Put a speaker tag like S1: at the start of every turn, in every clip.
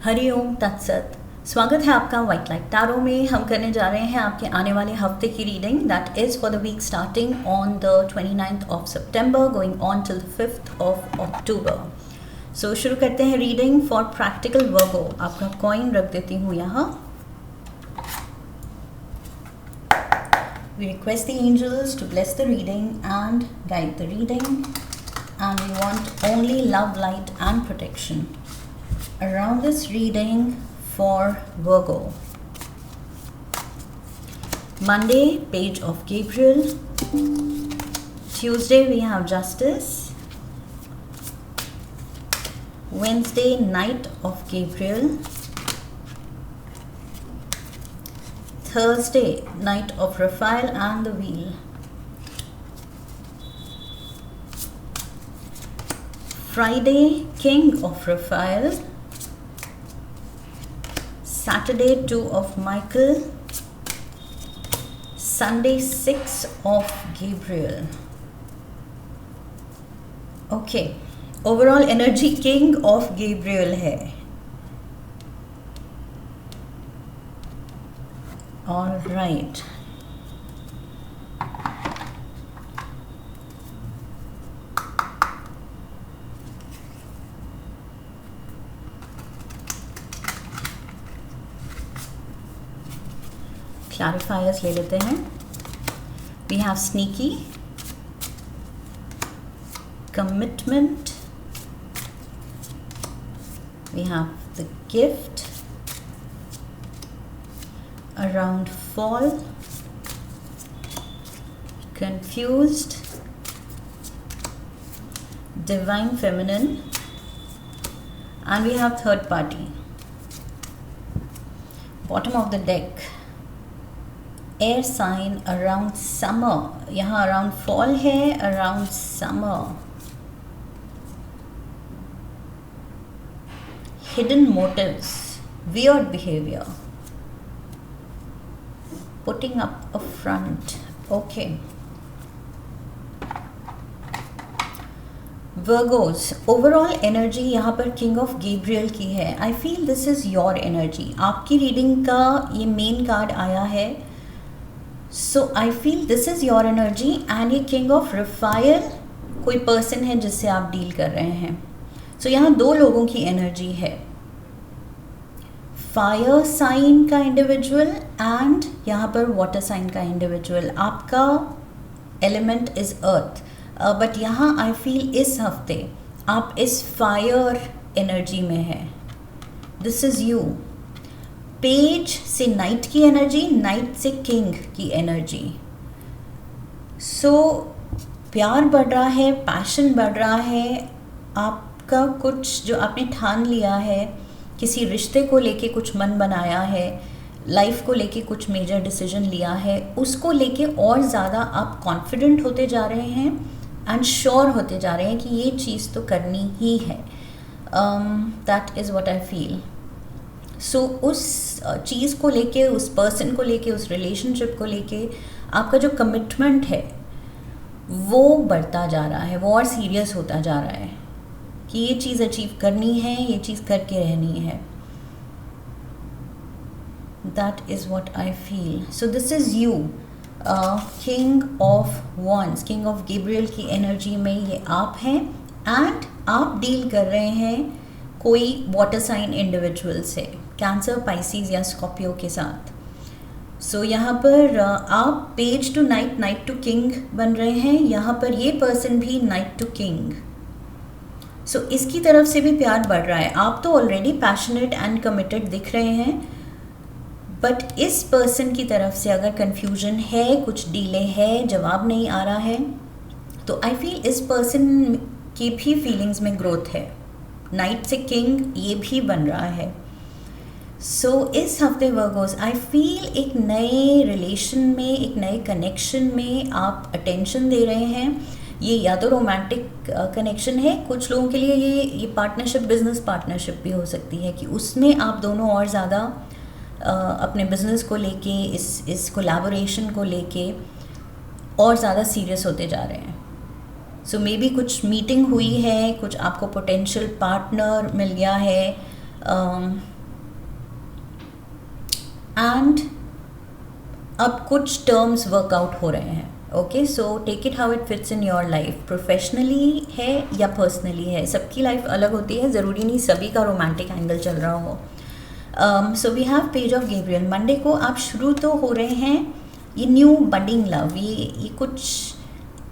S1: हरि ओम तत्सत। स्वागत है आपका व्हाइट लाइट टैरो में। हम करने जा रहे हैं आपके आने वाले हफ्ते की reading that is for the week starting on the 29th of September going on till the 5th of October. So शुरू करते हैं रीडिंग फॉर प्रैक्टिकल वर्गो। आपका कॉइन रख देती हूँ यहाँ। We request the angels to bless the reading and guide the reading, and we want only love, light and protection around this reading for Virgo. Monday, Page of Gabriel. Tuesday, we have Justice. Wednesday, Knight of Gabriel. Thursday, Knight of Raphael and the Wheel. Friday, King of Raphael. Saturday, 2 of Michael. Sunday, 6 of Gabriel. Okay, overall energy King of Gabriel है. All right. Clarifiers ले लेते हैं. We have sneaky, commitment, we have the gift, around fall, confused, divine feminine, and we have third party. Bottom of the deck, air sign around summer. यहाँ around fall है, around summer. Hidden motives, weird behaviour, putting up a front. Okay, Virgos overall energy यहाँ पर king of Gabriel की है. I feel this is your energy. आपकी reading का ये main card आया है. So I feel this is your energy. And ये किंग ऑफ रफायल कोई पर्सन है जिससे आप डील कर रहे हैं. सो यहाँ दो लोगों की एनर्जी है. फायर साइन का इंडिविजुअल एंड यहाँ पर वाटर साइन का इंडिविजुअल. आपका एलिमेंट इज अर्थ, बट यहाँ आई फील इस हफ्ते आप इस फायर एनर्जी में है. This is you. पेज से नाइट की एनर्जी, नाइट से किंग की एनर्जी. सो प्यार बढ़ रहा है, पैशन बढ़ रहा है. आपका कुछ जो आपने ठान लिया है, किसी रिश्ते को लेके कुछ मन बनाया है, लाइफ को लेके कुछ मेजर डिसीजन लिया है, उसको लेके और ज़्यादा आप कॉन्फिडेंट होते जा रहे हैं एंड श्योर होते जा रहे हैं कि ये चीज़ तो करनी ही है. That is what I feel. So उस चीज़ को लेके, उस पर्सन को लेके, उस रिलेशनशिप को लेके आपका जो कमिटमेंट है वो बढ़ता जा रहा है, वो और सीरियस होता जा रहा है कि ये चीज़ अचीव करनी है, ये चीज़ करके रहनी है. That is what I feel. So this is you. King of wands, king of Gabriel की एनर्जी में ये आप हैं एंड आप डील कर रहे हैं कोई वाटर साइन इंडिविजुअल से, कैंसर, पाइसिस या स्कॉर्पियो के साथ. सो यहाँ पर आप page to knight, knight to king बन रहे हैं. यहाँ पर ये पर्सन भी नाइट टू किंग. सो इसकी तरफ से भी प्यार बढ़ रहा है. आप तो ऑलरेडी पैशनेट एंड कमिटेड दिख रहे हैं, बट इस पर्सन की तरफ से अगर कन्फ्यूजन है, कुछ डिले है, जवाब नहीं आ रहा है, तो आई फील इस पर्सन की भी फीलिंग्स में ग्रोथ है. नाइट से किंग ये भी बन रहा है. सो इस हफ्ते वर्गोस आई फील एक नए रिलेशन में, एक नए कनेक्शन में आप अटेंशन दे रहे हैं. ये या तो रोमांटिक कनेक्शन है, कुछ लोगों के लिए ये पार्टनरशिप, बिजनेस पार्टनरशिप भी हो सकती है कि उसमें आप दोनों और ज़्यादा अपने बिजनेस को लेके, इस कोलैबोरेशन को लेके और ज़्यादा सीरियस होते जा रहे हैं. सो मे बी कुछ मीटिंग हुई है, कुछ आपको पोटेंशियल पार्टनर मिल गया है, एंड अब कुछ टर्म्स वर्कआउट हो रहे हैं. Okay, so take it how it fits in your life. Professionally है या पर्सनली है, सबकी लाइफ अलग होती है, ज़रूरी नहीं सभी का रोमांटिक एंगल चल रहा हो. So we have page of Gabriel. Monday को आप शुरू तो हो रहे हैं ये न्यू बडिंग लव, ये कुछ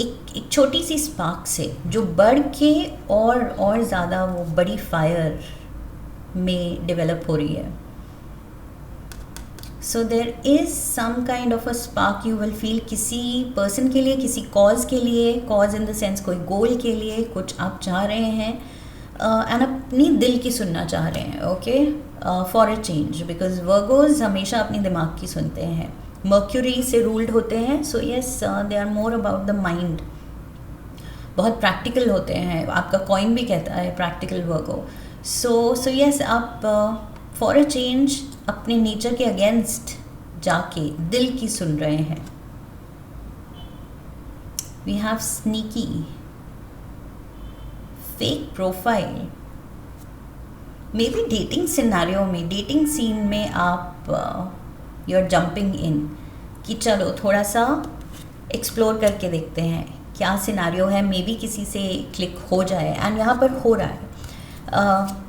S1: एक छोटी सी स्पार्क से जो बढ़ के और ज़्यादा वो बड़ी फायर में डेवलप हो रही है. So there is some kind of a spark you will feel किसी पर्सन के लिए, किसी कॉज के लिए, कॉज इन द सेंस कोई गोल के लिए कुछ आप चाह रहे हैं एंड अपनी दिल की सुनना चाह रहे हैं. Okay, for a change, because Virgos हमेशा अपनी दिमाग की सुनते हैं, मर्क्यूरी से रूल्ड होते हैं. So yes, they are more about the mind, बहुत प्रैक्टिकल होते हैं. आपका कॉइन भी कहता है प्रैक्टिकल वर्गो. सो येस, आप फॉर अ चेंज अपने नेचर के अगेंस्ट जाके दिल की सुन रहे हैं. We have sneaky, fake profile. Maybe dating scenario में, डेटिंग सीन में आप यू आर जंपिंग इन कि चलो थोड़ा सा एक्सप्लोर करके देखते हैं क्या सिनेरियो है, मे बी किसी से क्लिक हो जाए. एंड यहाँ पर हो रहा है.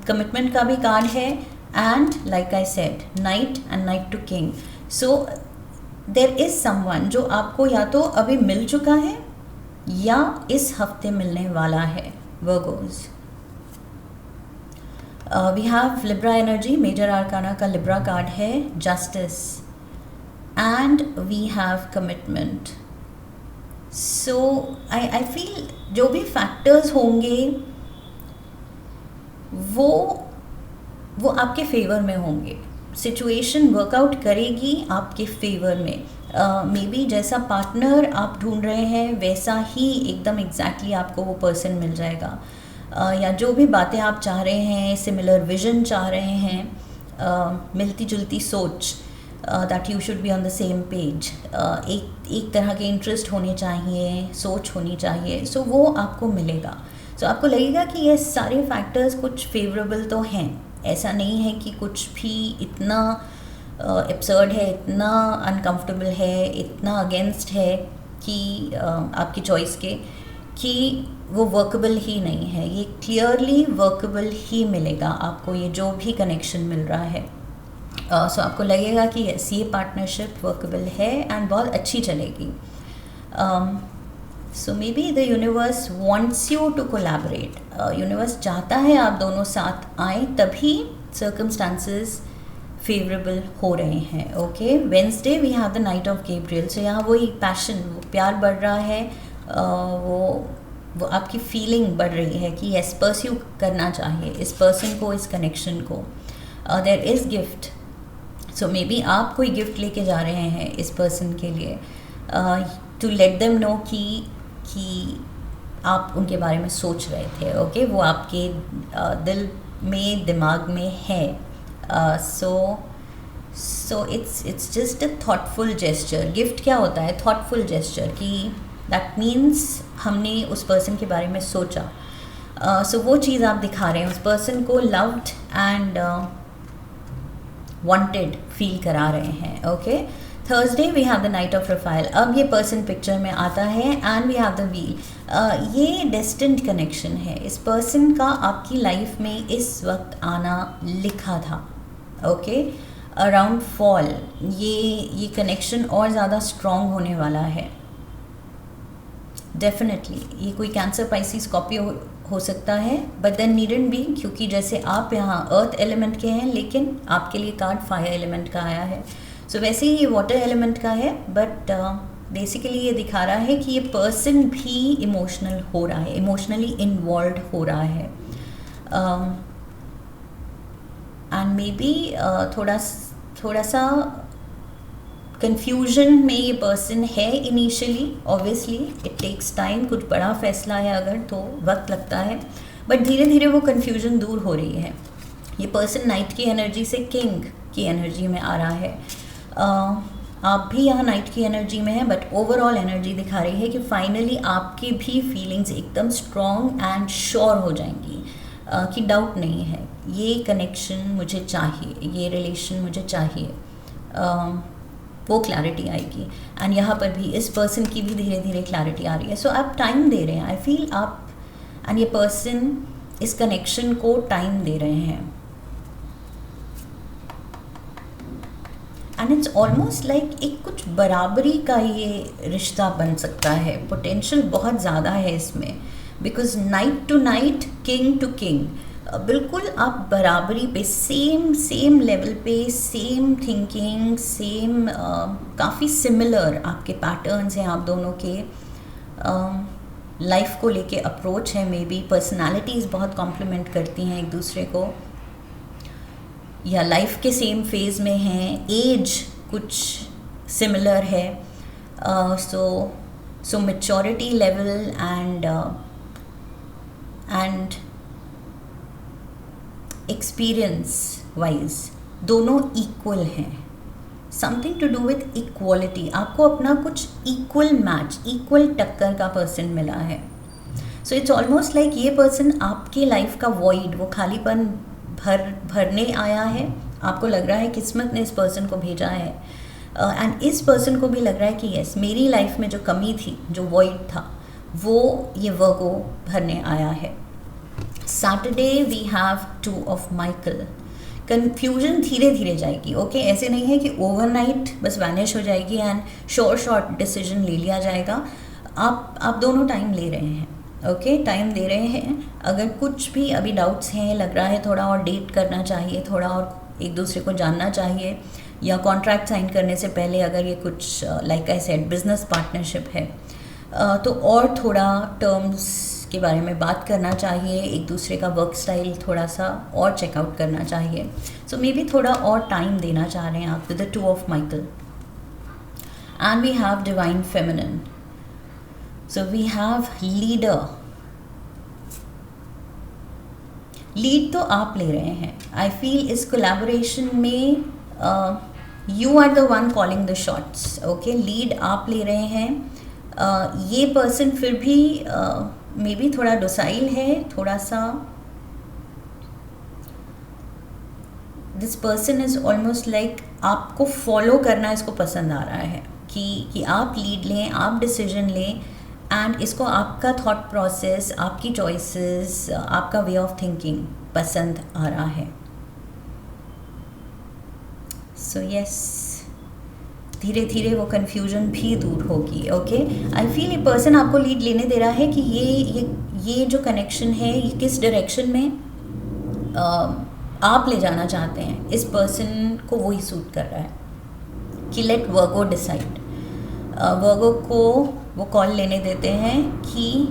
S1: कमिटमेंट का भी कार्ड है. And like I said, Knight and Knight to King. So there is someone जो आपको या तो अभी मिल चुका है या इस हफ्ते मिलने वाला है. Virgos. We have Libra energy. Major Arcana का Libra कार्ड है. Justice. And we have commitment. So I feel जो भी factors होंगे वो आपके फेवर में होंगे. सिचुएशन वर्कआउट करेगी आपके फेवर में. मे बी जैसा पार्टनर आप ढूंढ रहे हैं वैसा ही एकदम एग्जैक्टली आपको वो पर्सन मिल जाएगा. या जो भी बातें आप चाह रहे हैं, सिमिलर विजन चाह रहे हैं, मिलती जुलती सोच, that you should be on the same page, एक तरह के इंटरेस्ट होने चाहिए, सोच होनी चाहिए. सो वो आपको मिलेगा. सो आपको लगेगा कि ये सारे फैक्टर्स कुछ फेवरेबल तो हैं. ऐसा नहीं है कि कुछ भी इतना एब्सर्ड है, इतना अनकंफर्टेबल है, इतना अगेंस्ट है कि आपकी चॉइस के कि वो वर्केबल ही नहीं है. ये क्लियरली वर्केबल ही मिलेगा आपको, ये जो भी कनेक्शन मिल रहा है. सो आपको लगेगा कि यस, ये पार्टनरशिप वर्केबल है एंड बहुत अच्छी चलेगी. So maybe the universe wants you to collaborate. Universe चाहता है आप दोनों साथ आए, तभी सर्कमस्टांसेस फेवरेबल हो रहे हैं. Okay, Wednesday we have the knight of Gabriel. So यहाँ वही पैशन, वो प्यार बढ़ रहा है, वो आपकी फीलिंग बढ़ रही है कि यस, परस्यू करना चाहिए इस पर्सन को, इस कनेक्शन को. There is gift. So maybe आप कोई गिफ्ट लेके जा रहे हैं इस पर्सन के लिए, टू लेट देम नो कि आप उनके बारे में सोच रहे थे. ओके, वो आपके दिल में, दिमाग में है. So it's just a thoughtful gesture. Gift क्या होता है? थॉटफुल जेस्चर, कि दैट मीन्स हमने उस पर्सन के बारे में सोचा. सो वो चीज़ आप दिखा रहे हैं, उस पर्सन को लव्ड एंड वांटेड फील करा रहे हैं. Okay, Thursday we have the knight of Raphael. अब ये पर्सन पिक्चर में आता है and we have the wheel. ये डेस्टिन्ड कनेक्शन है. इस पर्सन का आपकी लाइफ में इस वक्त आना लिखा था. ओके, अराउंड फॉल ये कनेक्शन और ज़्यादा स्ट्रॉन्ग होने वाला है. डेफिनेटली ये कोई कैंसर, पाइसिस, स्कॉर्पियो हो सकता है, बट देन नीडंट बी, क्योंकि जैसे आप यहाँ अर्थ एलिमेंट के हैं लेकिन आपके लिए कार्ड फायर एलिमेंट का आया है. सो वैसे ही ये वाटर एलिमेंट का है, बट बेसिकली ये दिखा रहा है कि ये पर्सन भी इमोशनल हो रहा है, इमोशनली इन्वॉल्व हो रहा है. एंड मे बी थोड़ा सा कन्फ्यूजन में ये पर्सन है initially. Obviously it takes time. कुछ बड़ा फैसला है अगर तो वक्त लगता है, बट धीरे धीरे वो कन्फ्यूजन दूर हो रही है. ये पर्सन नाइट की एनर्जी से किंग की एनर्जी में आ रहा है. आप भी यहाँ नाइट की एनर्जी में हैं, बट ओवरऑल एनर्जी दिखा रही है कि फाइनली आपकी भी फीलिंग्स एकदम स्ट्रॉन्ग एंड श्योर हो जाएंगी, कि डाउट नहीं है, ये कनेक्शन मुझे चाहिए, ये रिलेशन मुझे चाहिए. वो क्लैरिटी आएगी। एंड यहाँ पर भी इस पर्सन की भी धीरे धीरे क्लैरिटी आ रही है। सो आप टाइम दे रहे हैं, आई फील आप एंड ये पर्सन इस कनेक्शन को टाइम दे रहे हैं। एंड इट्स ऑलमोस्ट लाइक एक कुछ बराबरी का ये रिश्ता बन सकता है, पोटेंशियल बहुत ज़्यादा है इसमें, because knight to knight, king to king, बिल्कुल आप बराबरी पे, सेम लेवल पे, सेम थिंकिंग, सेम काफ़ी सिमिलर आपके पैटर्न्स हैं आप दोनों के, लाइफ को लेके अप्रोच है, मे बी पर्सनैलिटीज़ बहुत कॉम्प्लीमेंट करती हैं एक दूसरे को, या लाइफ के सेम फेज़ में हैं, एज कुछ सिमिलर है, so maturity level and experience wise दोनों इक्वल हैं। Something to do with equality, आपको अपना कुछ इक्वल मैच, इक्वल टक्कर का पर्सन मिला है। सो इट्स ऑलमोस्ट लाइक ये पर्सन आपके लाइफ का वॉइड, वो खालीपन भरने आया है। आपको लग रहा है किस्मत ने इस पर्सन को भेजा है, एंड इस पर्सन को भी लग रहा है कि यस, मेरी लाइफ में जो कमी थी, जो वॉइड था, वो ये वर्गो भरने आया है। Saturday we have 2 of Michael. Confusion धीरे धीरे जाएगी, ओके ऐसे नहीं है कि ओवरनाइट बस वैनिश हो जाएगी एंड शॉर्ट डिसीजन ले लिया जाएगा। आप दोनों टाइम ले रहे हैं, ओके टाइम दे रहे हैं। अगर कुछ भी अभी डाउट्स हैं, लग रहा है थोड़ा और डेट करना चाहिए, थोड़ा और एक दूसरे को जानना चाहिए, या कॉन्ट्रैक्ट साइन करने से पहले अगर ये कुछ like I said business partnership है, तो और थोड़ा टर्म्स के बारे में बात करना चाहिए, एक दूसरे का वर्क स्टाइल थोड़ा सा और चेकआउट करना चाहिए। सो मे बी थोड़ा और टाइम देना चाह रहे हैं आप with the 2 of Michael. And we have divine feminine, so we have leader. Lead तो आप ले रहे हैं, आई फील इस कोलैबोरेशन में you are the one calling the shots, okay lead आप ले रहे हैं। ये पर्सन फिर भी मे बी थोड़ा डोसाइल है, थोड़ा सा this person is almost like आपको फॉलो करना इसको पसंद आ रहा है, कि आप लीड लें, आप डिसीजन लें, एंड इसको आपका थॉट प्रोसेस, आपकी चॉइसेस, आपका वे ऑफ थिंकिंग पसंद आ रहा है। सो यस, धीरे धीरे वो कन्फ्यूजन भी दूर होगी, ओके आई फील ये पर्सन आपको लीड लेने दे रहा है कि ये जो कनेक्शन है ये किस डायरेक्शन में आप ले जाना चाहते हैं। इस पर्सन को वही सूट कर रहा है कि लेट वर्गो डिसाइड। वर्गो को वो कॉल लेने देते हैं कि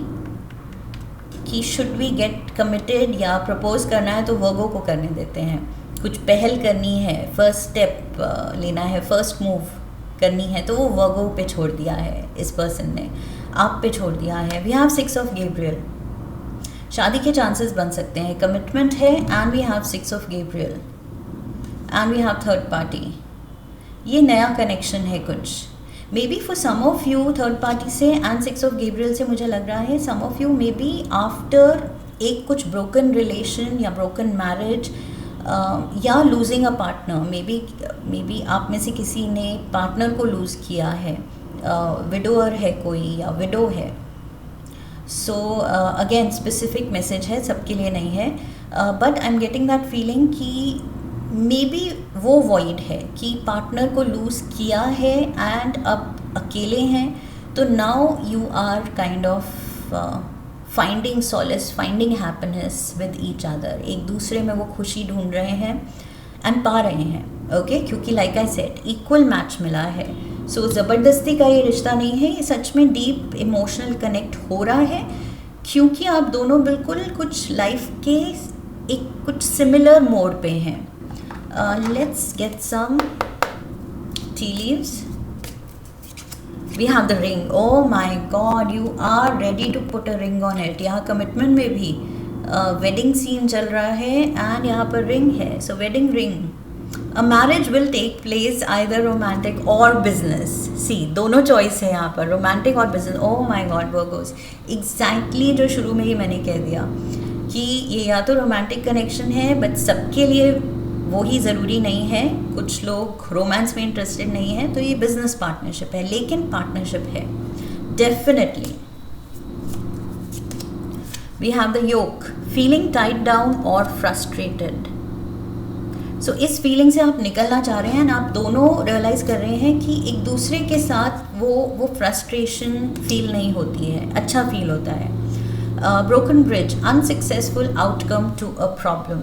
S1: शुड वी गेट कमिटेड या प्रपोज करना है तो वर्गो को करने देते हैं। कुछ पहल करनी है, फर्स्ट स्टेप लेना है, फर्स्ट मूव करनी है, तो वो वर्गो पे छोड़ दिया है इस पर्सन ने, आप पे छोड़ दिया है। वी हैव 6 ऑफ गैब्रियल, शादी के चांसेस बन सकते हैं, कमिटमेंट है, and we have 6 of Gabriel and we have third party. ये नया कनेक्शन है कुछ, maybe for some of you third party से एंड 6 ऑफ गैब्रियल से मुझे लग रहा है some of you maybe after एक कुछ ब्रोकन रिलेशन या ब्रोकन मैरिज या losing a partner, maybe आप में से किसी ने पार्टनर को लूज़ किया है, विडोअर है कोई या विडो है। सो अगेन स्पेसिफिक मैसेज है, सबके लिए नहीं है, but I am getting that feeling कि मे बी वो वॉइड है कि पार्टनर को लूज़ किया है एंड अब अकेले हैं, तो now you are kind of finding solace, finding happiness with each other. एक दूसरे में वो खुशी ढूंढ रहे हैं एंड पा रहे हैं, ओके क्योंकि like I said equal match मिला है। सो ज़बरदस्ती का ये रिश्ता नहीं है, ये सच में डीप इमोशनल कनेक्ट हो रहा है, क्योंकि आप दोनों बिल्कुल कुछ लाइफ के एक कुछ सिमिलर मोड पे हैं। Let's get some tea leaves. We have the ring. Oh my God, you are ready to put a ring on it. यहाँ कमिटमेंट में भी वेडिंग सीन चल रहा है एंड यहाँ पर रिंग है, so wedding ring. A marriage will take place either romantic और बिजनेस। सी दोनों चॉइस है यहाँ पर, रोमांटिक और business. Oh my God Virgos, exactly जो शुरू में ही मैंने कह दिया कि ये या तो रोमांटिक कनेक्शन है बट सबके लिए वो ही ज़रूरी नहीं है, कुछ लोग रोमांस में इंटरेस्टेड नहीं है, तो ये बिजनेस पार्टनरशिप है, लेकिन पार्टनरशिप है definitely. We have the yoke, feeling tied down और फ्रस्ट्रेटेड। सो इस फीलिंग से आप निकलना चाह रहे हैं, आप दोनों रियलाइज़ कर रहे हैं कि एक दूसरे के साथ वो फ्रस्ट्रेशन फील नहीं होती है, अच्छा फील होता है। Broken bridge, unsuccessful outcome to a problem.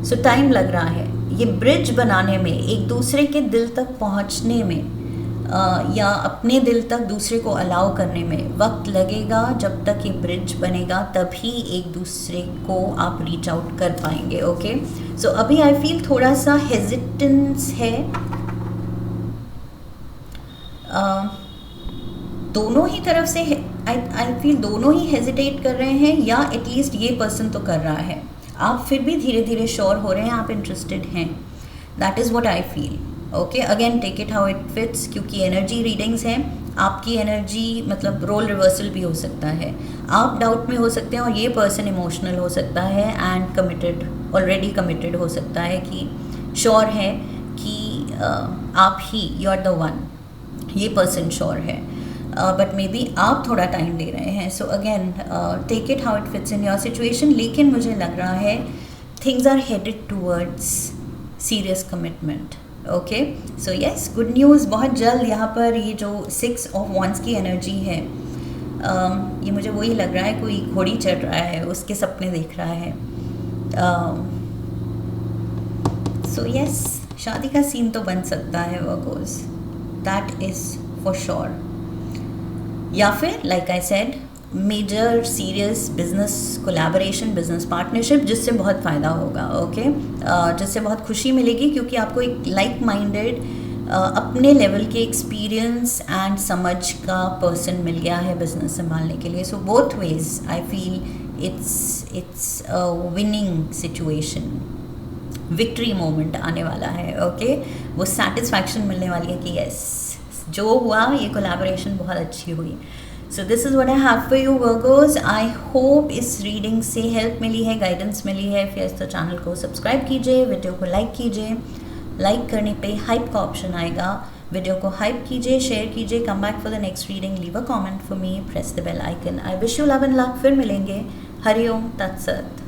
S1: So time लग रहा है, ये ब्रिज बनाने में, एक दूसरे के दिल तक पहुंचने में या अपने दिल तक दूसरे को अलाउ करने में वक्त लगेगा। जब तक ये ब्रिज बनेगा तभी एक दूसरे को आप रीच आउट कर पाएंगे। ओके, सो अभी आई फील थोड़ा सा हेजिटेंस है, दोनों ही तरफ से। आई फील दोनों ही हेजिटेट कर रहे हैं, या एटलीस्ट ये पर्सन तो कर रहा है। आप फिर भी धीरे धीरे श्योर हो रहे हैं, आप इंटरेस्टेड हैं। That is what I feel. Okay, again take it how it fits, क्योंकि एनर्जी रीडिंग्स हैं। आपकी एनर्जी मतलब रोल रिवर्सल भी हो सकता है, आप डाउट में हो सकते हैं और ये पर्सन इमोशनल हो सकता है एंड कमिटेड, ऑलरेडी कमिटेड हो सकता है कि श्योर है कि आप ही, यू आर द वन, ये पर्सन श्योर है, बट मे बी आप थोड़ा टाइम ले रहे हैं। So again take it how it fits in your situation, लेकिन मुझे लग रहा है things are headed towards serious commitment. Okay, so yes, good news, बहुत जल्द यहाँ पर ये जो 6 ऑफ वंस की एनर्जी है, ये मुझे वही लग रहा है, कोई घोड़ी चढ़ रहा है, उसके सपने देख रहा है। सो यस, शादी का सीन तो बन सकता है Virgos, that is for sure. या फिर like I said, major serious business collaboration, business partnership, जिससे बहुत फ़ायदा होगा। ओके, जिससे बहुत खुशी मिलेगी, क्योंकि आपको एक लाइक माइंडेड अपने लेवल के एक्सपीरियंस एंड समझ का पर्सन मिल गया है बिजनेस संभालने के लिए। So both ways I feel it's winning situation, victory moment आने वाला है। ओके, वो सेटिस्फैक्शन मिलने वाली है कि यस, जो हुआ ये कोलैबोरेशन बहुत अच्छी हुई। So this is what I have for you Virgo's. I hope इस रीडिंग से हेल्प मिली है, गाइडेंस मिली है। फिर तो चैनल को सब्सक्राइब कीजिए, वीडियो को लाइक कीजिए, लाइक करने पे हाइप का ऑप्शन आएगा, वीडियो को हाइप कीजिए, शेयर कीजिए। Come back for the next reading, leave a comment for me, press the bell icon. I wish you love and luck. फिर मिलेंगे। हरिओम तत्सत।